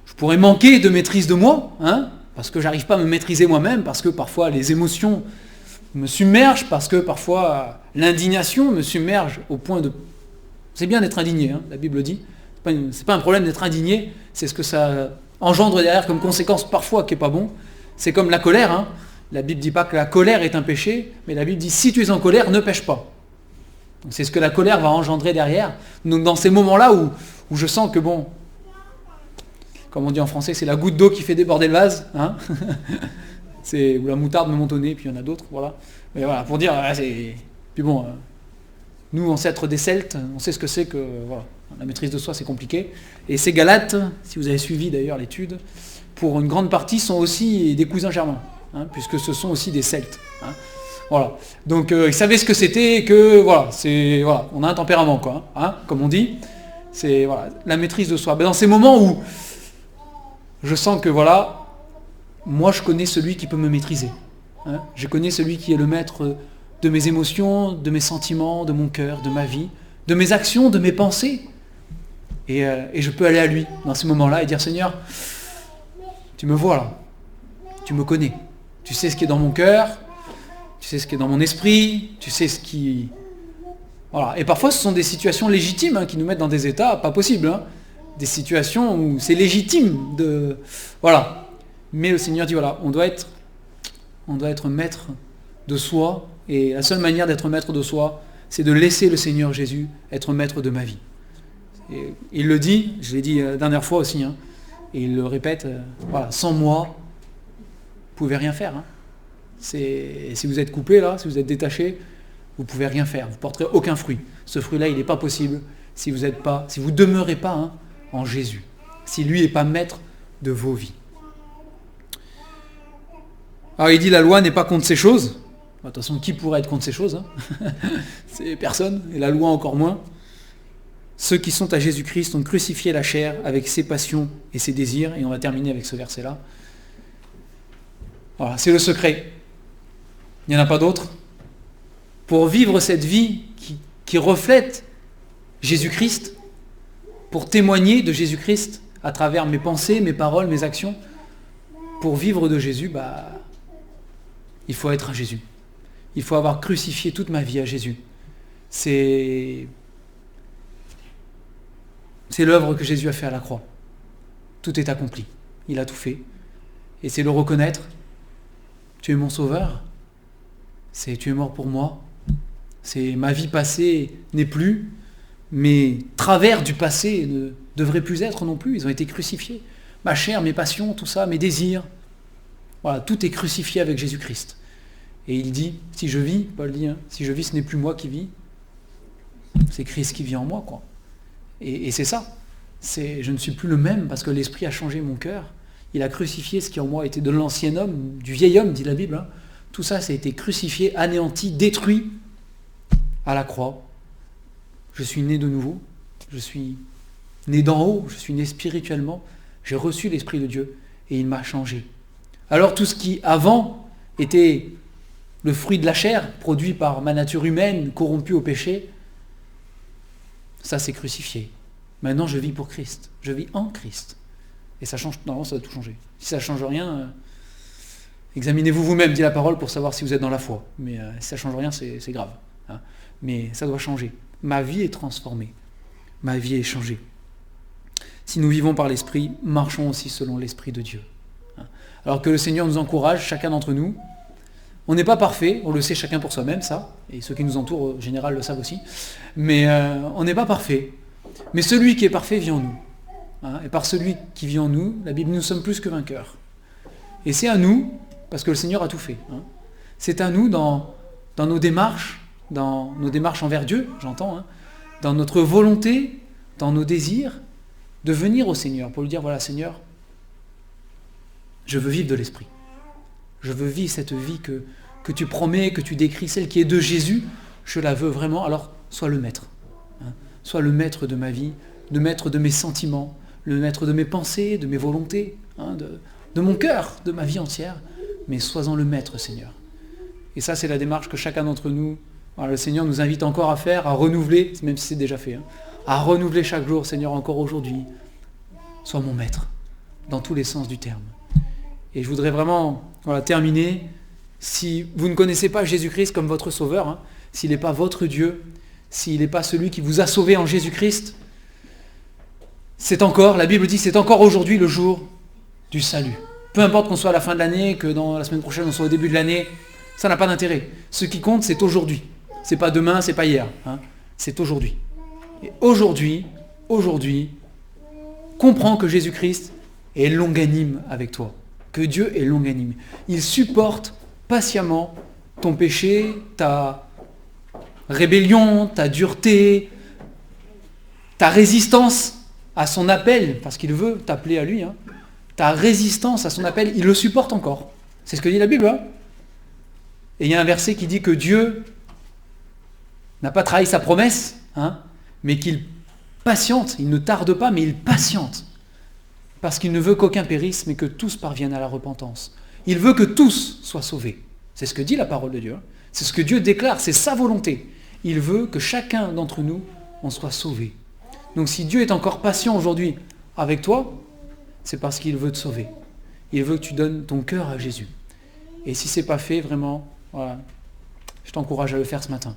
je pourrais manquer de maîtrise de moi, hein, parce que j'arrive pas à me maîtriser moi-même, parce que parfois les émotions me submergent, parce que parfois l'indignation me submerge au point de... C'est bien d'être indigné, hein, la Bible dit. C'est pas un problème d'être indigné, c'est ce que ça engendre derrière comme conséquence parfois qui est pas bon. C'est comme la colère. Hein. La Bible ne dit pas que la colère est un péché, mais la Bible dit si tu es en colère, ne pêche pas. Donc c'est ce que la colère va engendrer derrière. Donc dans ces moments-là où je sens que bon, comme on dit en français, c'est la goutte d'eau qui fait déborder le vase, hein. C'est où la moutarde me monte au nez, puis il y en a d'autres, voilà. Mais voilà, pour dire, c'est... Puis bon, nous, ancêtres des Celtes, on sait ce que c'est que voilà, la maîtrise de soi, c'est compliqué. Et ces Galates, si vous avez suivi d'ailleurs l'étude, pour une grande partie, sont aussi des cousins germains, hein, puisque ce sont aussi des Celtes. Hein. Voilà. Donc ils savaient ce que c'était, que voilà, c'est voilà, on a un tempérament, quoi, hein, comme on dit. C'est voilà, la maîtrise de soi. Ben, dans ces moments où je sens que voilà, moi je connais celui qui peut me maîtriser. Hein, je connais celui qui est le maître de mes émotions, de mes sentiments, de mon cœur, de ma vie, de mes actions, de mes pensées. Et je peux aller à lui dans ces moments-là et dire Seigneur, tu me vois là, tu me connais, tu sais ce qui est dans mon cœur, tu sais ce qui est dans mon esprit, tu sais ce qui... Voilà. Et parfois ce sont des situations légitimes hein, qui nous mettent dans des états pas possibles. Hein. Des situations où c'est légitime de... Voilà. Mais le Seigneur dit voilà, on doit être maître de soi, et la seule manière d'être maître de soi, c'est de laisser le Seigneur Jésus être maître de ma vie. Et il le dit, je l'ai dit la dernière fois aussi, hein, et il le répète, voilà, sans moi, vous pouvez rien faire. Hein. Si vous êtes coupé là, si vous êtes détaché, vous pouvez rien faire, vous ne porterez aucun fruit. Ce fruit-là, il n'est pas possible si vous ne demeurez pas hein, en Jésus, si lui n'est pas maître de vos vies. Alors il dit la loi n'est pas contre ces choses. De toute façon, qui pourrait être contre ces choses hein. C'est personne, et la loi encore moins. Ceux qui sont à Jésus-Christ ont crucifié la chair avec ses passions et ses désirs. Et on va terminer avec ce verset-là. Voilà, c'est le secret. Il n'y en a pas d'autre. Pour vivre cette vie qui reflète Jésus-Christ, pour témoigner de Jésus-Christ à travers mes pensées, mes paroles, mes actions, pour vivre de Jésus, il faut être à Jésus. Il faut avoir crucifié toute ma vie à Jésus. C'est l'œuvre que Jésus a fait à la croix. Tout est accompli. Il a tout fait. Et c'est le reconnaître. Tu es mon sauveur. Tu es mort pour moi. C'est ma vie passée n'est plus. Mes travers du passé ne devraient plus être non plus. Ils ont été crucifiés. Ma chair, mes passions, tout ça, mes désirs. Voilà, tout est crucifié avec Jésus-Christ. Et il dit, si je vis, Paul dit, hein, si je vis, ce n'est plus moi qui vis, c'est Christ qui vit en moi, quoi. Et c'est ça. Je ne suis plus le même parce que l'Esprit a changé mon cœur. Il a crucifié ce qui en moi était de l'ancien homme, du vieil homme, dit la Bible. Hein. Tout ça, ça a été crucifié, anéanti, détruit à la croix. Je suis né de nouveau. Je suis né d'en haut. Je suis né spirituellement. J'ai reçu l'Esprit de Dieu et il m'a changé. Alors tout ce qui, avant, était le fruit de la chair, produit par ma nature humaine, corrompue au péché, ça c'est crucifié. Maintenant je vis pour Christ. Je vis en Christ. Et ça change, non, ça va tout changer. Si ça ne change rien, examinez-vous vous-même, dit la parole, pour savoir si vous êtes dans la foi. Mais si ça ne change rien, c'est grave. Hein. Mais ça doit changer. Ma vie est transformée. Ma vie est changée. Si nous vivons par l'Esprit, marchons aussi selon l'Esprit de Dieu. Alors que le Seigneur nous encourage, chacun d'entre nous. On n'est pas parfait, on le sait chacun pour soi-même, ça, et ceux qui nous entourent en général le savent aussi, mais on n'est pas parfait. Mais celui qui est parfait vit en nous. Et par celui qui vit en nous, la Bible, nous sommes plus que vainqueurs. Et c'est à nous, parce que le Seigneur a tout fait, c'est à nous dans nos démarches envers Dieu, j'entends, dans notre volonté, dans nos désirs, de venir au Seigneur pour lui dire, voilà Seigneur, je veux vivre de l'Esprit. Je veux vivre cette vie que tu promets, que tu décris, celle qui est de Jésus, je la veux vraiment, alors sois le maître. Sois le maître de ma vie, le maître de mes sentiments, le maître de mes pensées, de mes volontés, de mon cœur, de ma vie entière, mais sois-en le maître, Seigneur. Et ça, c'est la démarche que chacun d'entre nous, le Seigneur nous invite encore à faire, à renouveler, même si c'est déjà fait, à renouveler chaque jour, Seigneur, encore aujourd'hui. Sois mon maître, dans tous les sens du terme. Et je voudrais vraiment terminer. Si vous ne connaissez pas Jésus-Christ comme votre sauveur, s'il n'est pas votre Dieu, s'il n'est pas celui qui vous a sauvé en Jésus-Christ, la Bible dit, c'est encore aujourd'hui le jour du salut. Peu importe qu'on soit à la fin de l'année, que dans la semaine prochaine on soit au début de l'année, ça n'a pas d'intérêt. Ce qui compte, c'est aujourd'hui. C'est pas demain, c'est pas hier. C'est aujourd'hui. Et aujourd'hui, comprends que Jésus-Christ est longanime avec toi. Que Dieu est longanime. Il supporte patiemment ton péché, ta rébellion, ta dureté, ta résistance à son appel, parce qu'il veut t'appeler à lui. Ta résistance à son appel, il le supporte encore. C'est ce que dit la Bible. Et il y a un verset qui dit que Dieu n'a pas trahi sa promesse, mais qu'il patiente, il ne tarde pas, mais il patiente. Parce qu'il ne veut qu'aucun périsse, mais que tous parviennent à la repentance. Il veut que tous soient sauvés. C'est ce que dit la parole de Dieu. C'est ce que Dieu déclare, c'est sa volonté. Il veut que chacun d'entre nous, on soit sauvé. Donc si Dieu est encore patient aujourd'hui avec toi, c'est parce qu'il veut te sauver. Il veut que tu donnes ton cœur à Jésus. Et si ce n'est pas fait, vraiment, je t'encourage à le faire ce matin.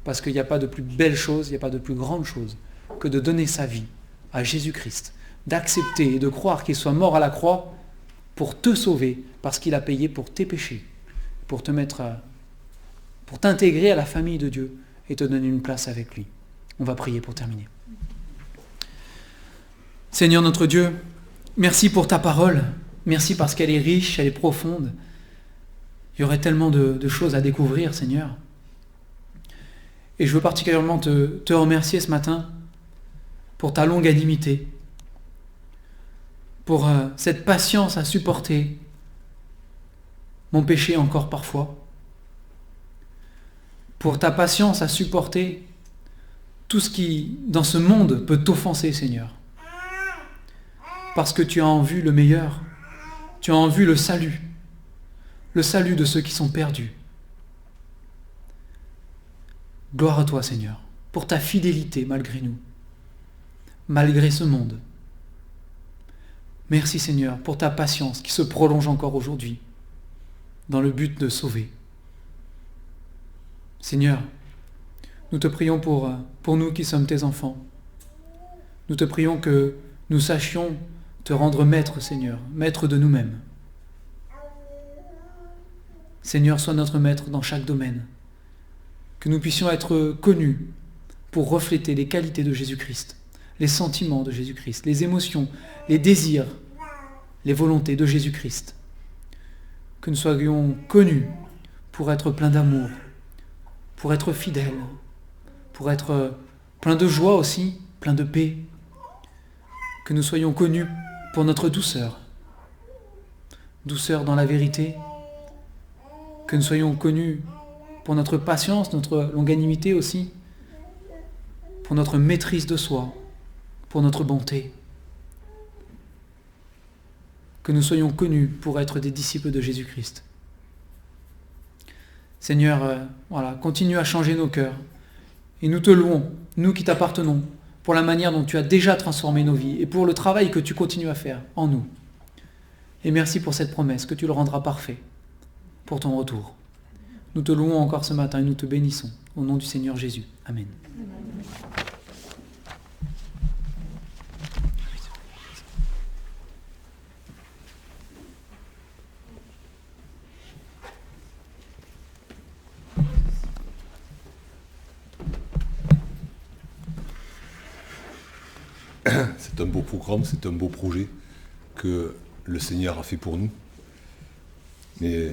Parce qu'il n'y a pas de plus belle chose, il n'y a pas de plus grande chose que de donner sa vie à Jésus-Christ. D'accepter et de croire qu'il soit mort à la croix pour te sauver, parce qu'il a payé pour tes péchés, pour t'intégrer à la famille de Dieu et te donner une place avec lui. On va prier pour terminer. Seigneur notre Dieu, merci pour ta parole, merci parce qu'elle est riche, elle est profonde. Il y aurait tellement de choses à découvrir, Seigneur. Et je veux particulièrement te remercier ce matin pour ta longanimité, pour cette patience à supporter mon péché encore parfois, pour ta patience à supporter tout ce qui, dans ce monde, peut t'offenser, Seigneur. Parce que tu as en vue le meilleur, tu as en vue le salut de ceux qui sont perdus. Gloire à toi, Seigneur, pour ta fidélité malgré nous, malgré ce monde. Merci, Seigneur, pour ta patience qui se prolonge encore aujourd'hui, dans le but de sauver. Seigneur, nous te prions pour nous qui sommes tes enfants. Nous te prions que nous sachions te rendre maître, Seigneur, maître de nous-mêmes. Seigneur, sois notre maître dans chaque domaine. Que nous puissions être connus pour refléter les qualités de Jésus-Christ, les sentiments de Jésus-Christ, les émotions, les désirs, les volontés de Jésus-Christ. Que nous soyons connus pour être pleins d'amour, pour être fidèles, pour être pleins de joie aussi, pleins de paix. Que nous soyons connus pour notre douceur dans la vérité. Que nous soyons connus pour notre patience, notre longanimité aussi, pour notre maîtrise de soi, pour notre bonté. Que nous soyons connus pour être des disciples de Jésus-Christ. Seigneur, continue à changer nos cœurs. Et nous te louons, nous qui t'appartenons, pour la manière dont tu as déjà transformé nos vies et pour le travail que tu continues à faire en nous. Et merci pour cette promesse que tu le rendras parfait pour ton retour. Nous te louons encore ce matin et nous te bénissons. Au nom du Seigneur Jésus. Amen. c'est un beau programme, c'est un beau projet que le Seigneur a fait pour nous. Mais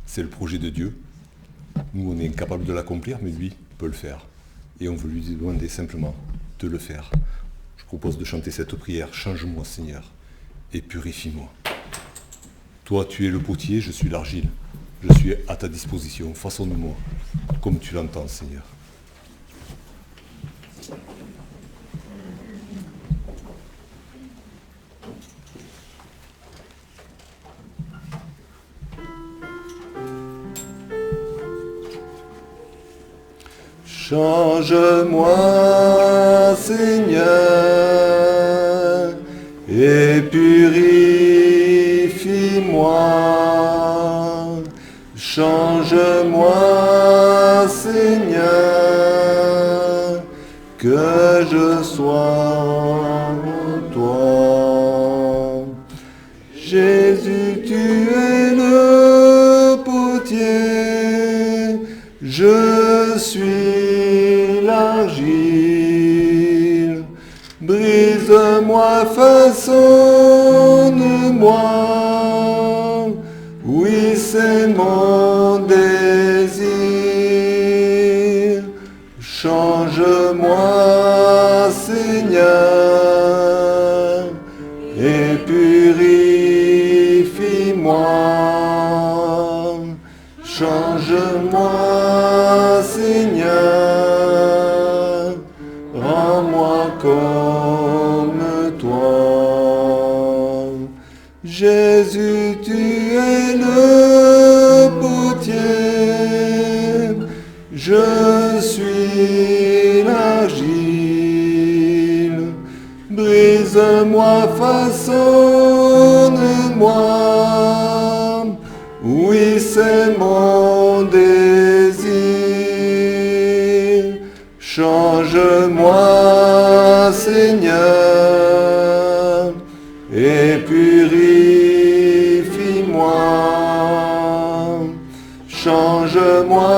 c'est le projet de Dieu. Nous, on est incapable de l'accomplir, mais lui peut le faire. Et on veut lui demander simplement de le faire. Je propose de chanter cette prière. Change-moi, Seigneur, et purifie-moi. Toi, tu es le potier, je suis l'argile. Je suis à ta disposition. Façonne-moi comme tu l'entends, Seigneur. Change-moi, Seigneur, et purifie-moi. Change-moi, Seigneur, que je sois toi. Jésus, tu es le potier, je suis l'argile. Brise-moi, façonne-moi, oui c'est mon désir. Change-moi, Seigneur, et purifie-moi. Change-moi, Seigneur, rends-moi comme toi. Jésus, tu es le potier, je suis l'argile. Brise-moi, façonne-moi, oui c'est mon désir. Change-moi, Seigneur, et purifie-moi. Change-moi,